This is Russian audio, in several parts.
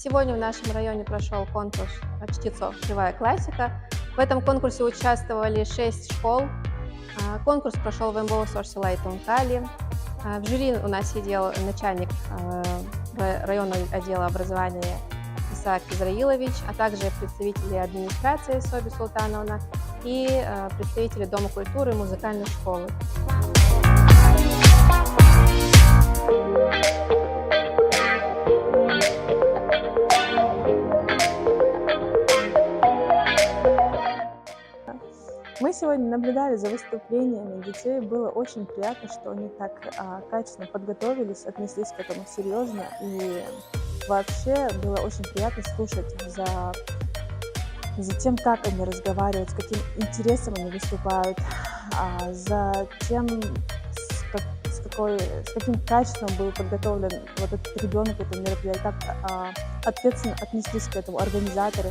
Сегодня в нашем районе прошел конкурс чтецов «Живая классика». В этом конкурсе участвовали 6 школ. Конкурс прошел в МБО Сорсилай Тункали. В жюри у нас сидел начальник районного отдела образования Исаак Израилович, а также представители администрации Соби Султановна и представители Дома культуры и музыкальной школы. Мы сегодня наблюдали за выступлениями детей. Было очень приятно, что они так качественно подготовились, отнеслись к этому серьезно. И вообще было очень приятно слушать за тем, как они разговаривают, с каким интересом они выступают, за тем, с каким качеством был подготовлен вот этот ребенок, это мероприятие, как ответственно отнеслись к этому организаторы.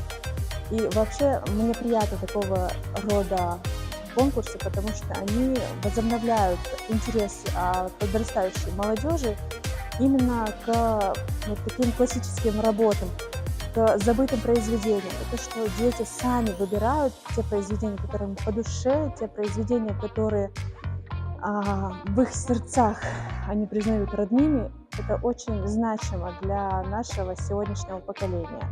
И вообще мне приятно такого рода конкурсы, потому что они возобновляют интерес подрастающей молодежи именно к вот таким классическим работам, к забытым произведениям. Это что дети сами выбирают те произведения, которые им по душе, те произведения, которые в их сердцах они признают родными. Это очень значимо для нашего сегодняшнего поколения.